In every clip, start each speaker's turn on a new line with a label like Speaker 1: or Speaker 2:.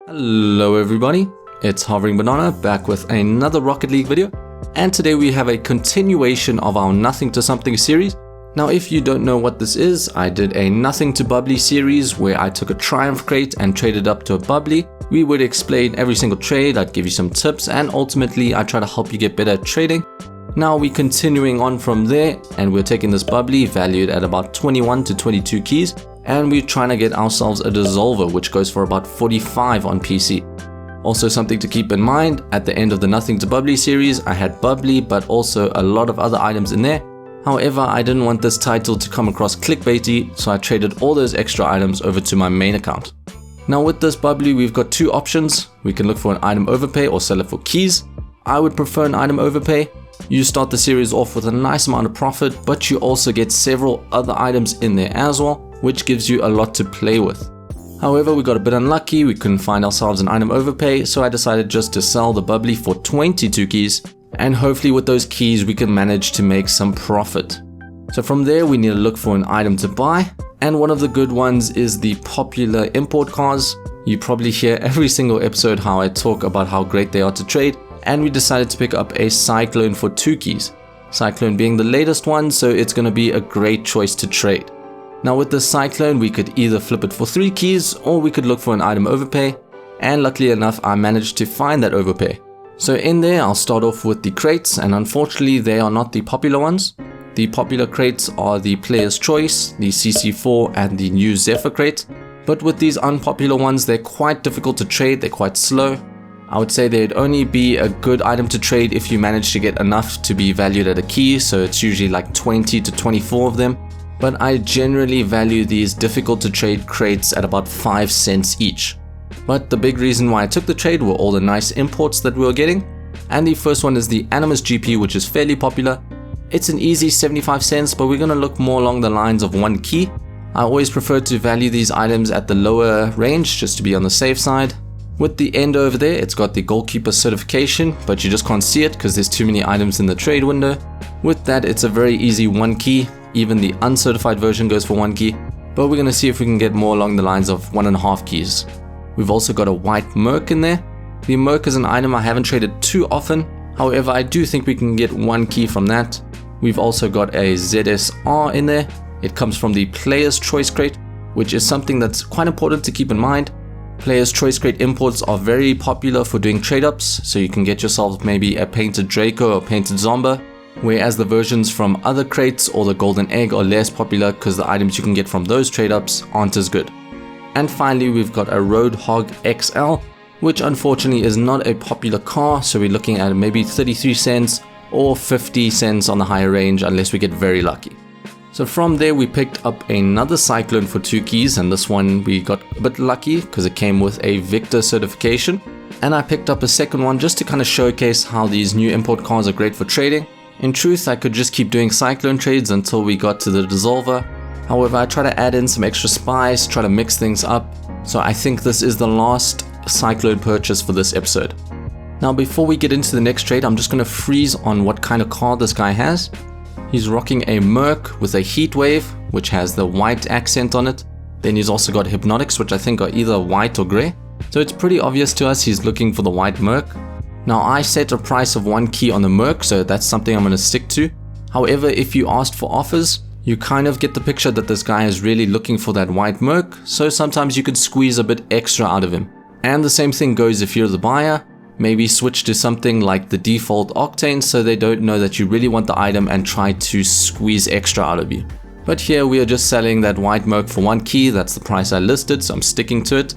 Speaker 1: Hello everybody, it's HoveringBanana back with another Rocket League video, and today we have a continuation of our Nothing to Something series. Now if you don't know what this is, I did a Nothing to Bubbly series where I took a Triumph crate and traded up to a Bubbly. We would explain every single trade, I'd give you some tips, and ultimately I try to help you get better at trading. Now we're continuing on from there, and we're taking this Bubbly valued at about 21 to 22 keys, and we're trying to get ourselves a dissolver which goes for about 45 on PC. Also something to keep in mind, at the end of the Nothing to Bubbly series I had Bubbly but also a lot of other items in there. However, I didn't want this title to come across clickbaity, so I traded all those extra items over to my main account. Now with this Bubbly we've got two options. We can look for an item overpay or sell it for keys. I would prefer an item overpay. You start the series off with a nice amount of profit, but you also get several other items in there as well, which gives you a lot to play with. However, we got a bit unlucky, we couldn't find ourselves an item overpay, so I decided just to sell the Bubbly for 22 keys, and hopefully with those keys we can manage to make some profit. So from there we need to look for an item to buy, and one of the good ones is the popular import cars. You probably hear every single episode how I talk about how great they are to trade, and we decided to pick up a Cyclone for 2 keys. Cyclone being the latest one, so it's going to be a great choice to trade. Now with this Cyclone we could either flip it for 3 keys or we could look for an item overpay, and luckily enough I managed to find that overpay. So in there I'll start off with the crates, and unfortunately they are not the popular ones. The popular crates are the Player's Choice, the CC4 and the new Zephyr crate, but with these unpopular ones they're quite difficult to trade, they're quite slow. I would say they'd only be a good item to trade if you manage to get enough to be valued at a key, so it's usually like 20 to 24 of them. But I generally value these difficult to trade crates at about 5 cents each. But the big reason why I took the trade were all the nice imports that we were getting. And the first one is the Animus GP, which is fairly popular. It's an easy 75 cents, but we're going to look more along the lines of 1 key. I always prefer to value these items at the lower range just to be on the safe side. With the end over there, it's got the goalkeeper certification, but you just can't see it because there's too many items in the trade window. With that, it's a very easy 1 key. Even the uncertified version goes for 1 key, but we're going to see if we can get more along the lines of 1.5 keys. We've also got a white Merc in there. The Merc is an item I haven't traded too often, however I do think we can get 1 key from that. We've also got a ZSR in there. It comes from the Player's Choice crate, which is something that's quite important to keep in mind. Player's Choice crate imports are very popular for doing trade-ups, so you can get yourself maybe a painted Draco or painted Zomba, whereas the versions from other crates or the Golden Egg are less popular because the items you can get from those trade-ups aren't as good. And finally we've got a Roadhog XL, which unfortunately is not a popular car, so we're looking at maybe 33 cents or 50 cents on the higher range unless we get very lucky. So from there we picked up another Cyclone for 2 keys, and this one we got a bit lucky because it came with a Victor certification. And I picked up a second one just to kind of showcase how these new import cars are great for trading. In truth, I could just keep doing Cyclone trades until we got to the dissolver. However, I try to add in some extra spice, try to mix things up. So I think this is the last Cyclone purchase for this episode. Now before we get into the next trade, I'm just going to freeze on what kind of car this guy has. He's rocking a Merc with a Heat Wave, which has the white accent on it. Then he's also got Hypnotics, which I think are either white or grey. So it's pretty obvious to us he's looking for the white Merc. Now I set a price of 1 key on the Merc, so that's something I'm going to stick to. However, if you asked for offers, you kind of get the picture that this guy is really looking for that white Merc, so sometimes you could squeeze a bit extra out of him. And the same thing goes if you're the buyer. Maybe switch to something like the default Octane so they don't know that you really want the item and try to squeeze extra out of you. But here we are just selling that white Merc for 1 key, that's the price I listed, so I'm sticking to it.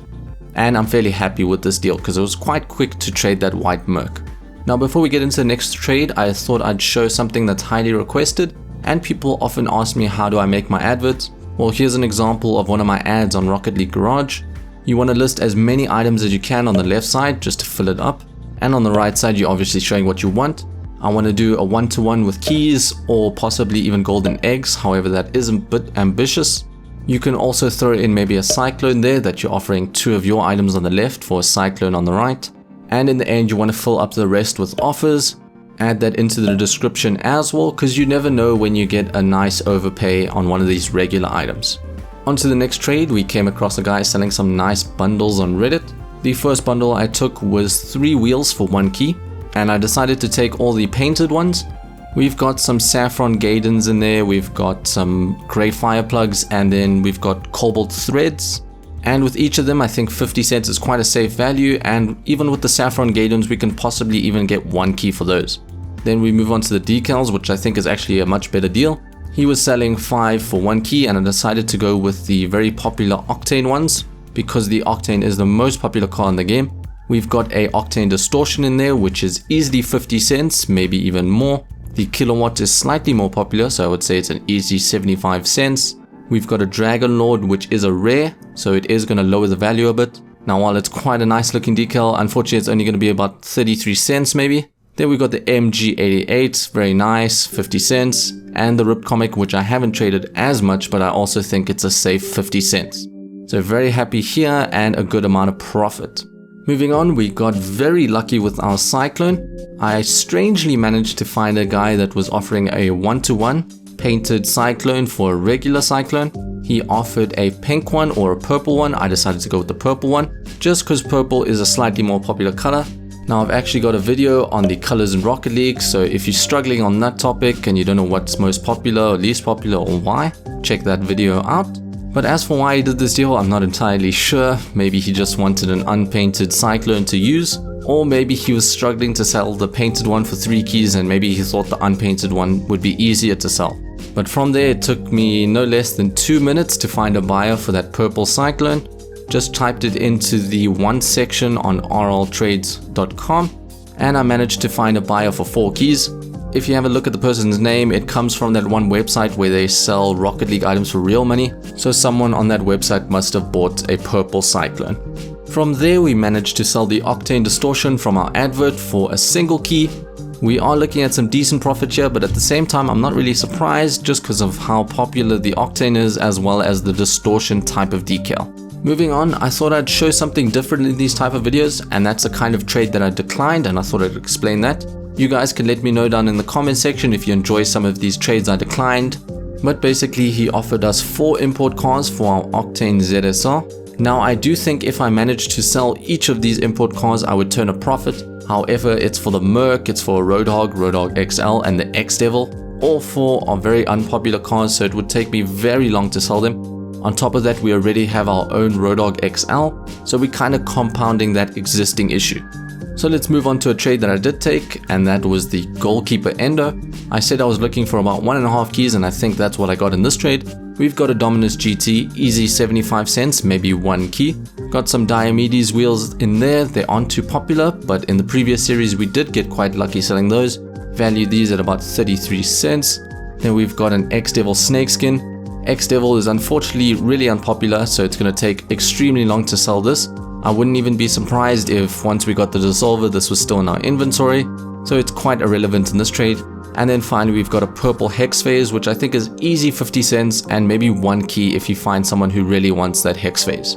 Speaker 1: And I'm fairly happy with this deal because it was quite quick to trade that white Merc. Now before we get into the next trade, I thought I'd show something that's highly requested, and people often ask me how do I make my adverts. Well, here's an example of one of my ads on Rocket League Garage. You want to list as many items as you can on the left side just to fill it up, and on the right side you're obviously showing what you want. I want to do a 1-to-1 with keys or possibly even golden eggs, however that is a bit ambitious. You can also throw in maybe a Cyclone there that you're offering 2 of your items on the left for a Cyclone on the right. And in the end you want to fill up the rest with offers. Add that into the description as well, because you never know when you get a nice overpay on one of these regular items. On to the next trade, we came across a guy selling some nice bundles on Reddit. The first bundle I took was 3 wheels for 1 key, and I decided to take all the painted ones. We've got some saffron Gaydens in there, we've got some grey fire plugs, and then we've got cobalt threads. And with each of them, I think 50 cents is quite a safe value, and even with the saffron Gaydens, we can possibly even get 1 key for those. Then we move on to the decals, which I think is actually a much better deal. He was selling 5 for 1 key, and I decided to go with the very popular Octane ones, because the Octane is the most popular car in the game. We've got a Octane Distortion in there, which is easily 50 cents, maybe even more. The Kilowatt is slightly more popular, so I would say it's an easy 75 cents. We've got a Dragon Lord, which is a rare, so it is going to lower the value a bit. Now, while it's quite a nice looking decal, unfortunately it's only going to be about 33 cents maybe. Then we got the MG88, very nice, 50 cents. And the Rip Comic, which I haven't traded as much, but I also think it's a safe 50 cents. So very happy here and a good amount of profit. Moving on, we got very lucky with our Cyclone. I strangely managed to find a guy that was offering a 1-to-1 painted Cyclone for a regular Cyclone. He offered a pink one or a purple one. I decided to go with the purple one, just because purple is a slightly more popular color. Now I've actually got a video on the colors in Rocket League, so if you're struggling on that topic and you don't know what's most popular or least popular or why, check that video out. But as for why he did this deal, I'm not entirely sure. Maybe he just wanted an unpainted Cyclone to use, or maybe he was struggling to sell the painted one for 3 keys and maybe he thought the unpainted one would be easier to sell. But from there, it took me no less than 2 minutes to find a buyer for that purple Cyclone. Just typed it into the one section on rltrades.com and I managed to find a buyer for 4 keys. If you have a look at the person's name, it comes from that one website where they sell Rocket League items for real money. So someone on that website must have bought a purple Cyclone. From there, we managed to sell the Octane Distortion from our advert for a single key. We are looking at some decent profit here, but at the same time, I'm not really surprised just because of how popular the Octane is as well as the Distortion type of decal. Moving on, I thought I'd show something different in these type of videos, and that's a kind of trade that I declined, and I thought I'd explain that. You guys can let me know down in the comment section if you enjoy some of these trades I declined. But basically, he offered us 4 import cars for our Octane ZSR. Now, I do think if I managed to sell each of these import cars, I would turn a profit. However, it's for the Merc, it's for a Roadhog, Roadhog XL, and the X-Devil. All 4 are very unpopular cars, so it would take me very long to sell them. On top of that, we already have our own Roadhog XL, so we're kind of compounding that existing issue. So let's move on to a trade that I did take, and that was the Goalkeeper Endo. I said I was looking for about 1.5 keys, and I think that's what I got in this trade. We've got a Dominus GT, easy 75 cents, maybe 1 key. Got some Diomedes wheels in there. They aren't too popular, but in the previous series we did get quite lucky selling those. Value these at about 33 cents. Then we've got an X-Devil snakeskin. X-Devil is unfortunately really unpopular, so it's going to take extremely long to sell this. I wouldn't even be surprised if once we got the dissolver this was still in our inventory, so it's quite irrelevant in this trade. And then finally we've got a purple hex phase, which I think is easy 50 cents and maybe 1 key if you find someone who really wants that hex phase.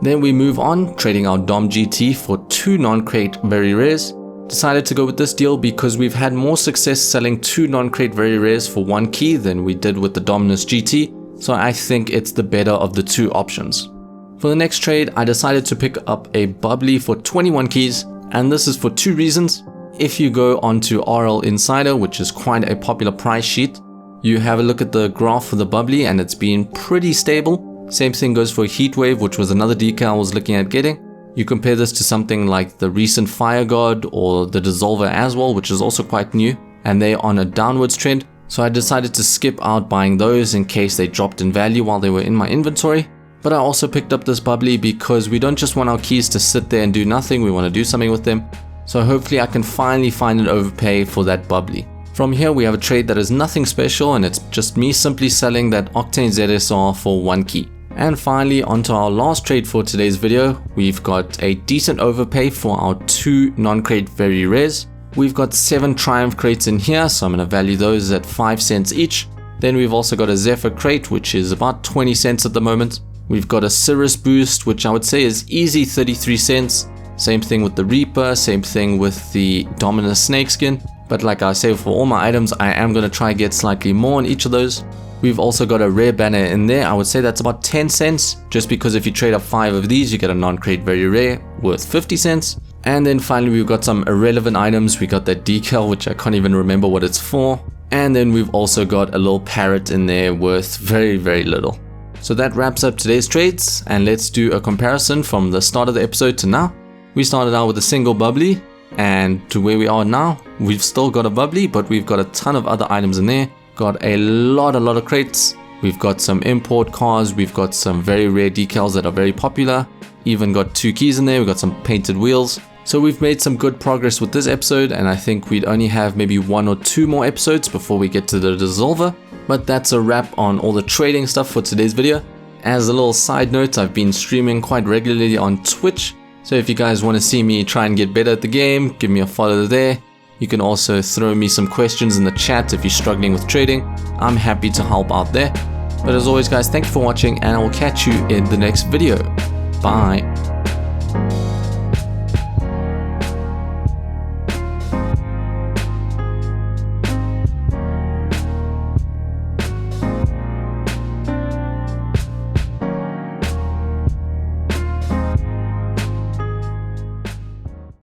Speaker 1: Then we move on, trading our Dom GT for 2 non-crate very rares. Decided to go with this deal because we've had more success selling 2 non-crate very rares for 1 key than we did with the Dominus GT, so I think it's the better of the 2 options. For the next trade, I decided to pick up a Bubbly for 21 keys, and this is for 2 reasons. If you go onto RL Insider, which is quite a popular price sheet, you have a look at the graph for the Bubbly and it's been pretty stable. Same thing goes for Heatwave, which was another decal I was looking at getting. You compare this to something like the recent Fire God or the Dissolver as well, which is also quite new, and they're on a downwards trend. So I decided to skip out buying those in case they dropped in value while they were in my inventory. But I also picked up this Bubbly because we don't just want our keys to sit there and do nothing, we want to do something with them. So hopefully I can finally find an overpay for that Bubbly. From here we have a trade that is nothing special, and it's just me simply selling that Octane ZSR for 1 key. And finally, onto our last trade for today's video, we've got a decent overpay for our 2 non-crate very rares. We've got 7 Triumph crates in here, so I'm going to value those at 5 cents each. Then we've also got a Zephyr crate, which is about 20 cents at the moment. We've got a Cirrus boost, which I would say is easy 33 cents. Same thing with the Reaper, same thing with the Dominus snakeskin. But like I say, for all my items, I am going to try and get slightly more on each of those. We've also got a rare banner in there. I would say that's about 10 cents, just because if you trade up 5 of these, you get a non-crate very rare worth 50 cents. And then finally, we've got some irrelevant items. We got that decal, which I can't even remember what it's for. And then we've also got a little parrot in there worth very, very little. So that wraps up today's trades, and let's do a comparison from the start of the episode to now. We started out with a single bubbly, and to where we are now, we've still got a bubbly, but we've got a ton of other items in there. Got a lot of crates. We've got some import cars. We've got some very rare decals that are very popular. Even got 2 keys in there. We've got some painted wheels. So we've made some good progress with this episode, and I think we'd only have maybe 1 or 2 more episodes before we get to the dissolver. But that's a wrap on all the trading stuff for today's video. As a little side note, I've been streaming quite regularly on Twitch. So if you guys want to see me try and get better at the game, give me a follow there. You can also throw me some questions in the chat if you're struggling with trading. I'm happy to help out there. But as always guys, thank you for watching, and I will catch you in the next video. Bye.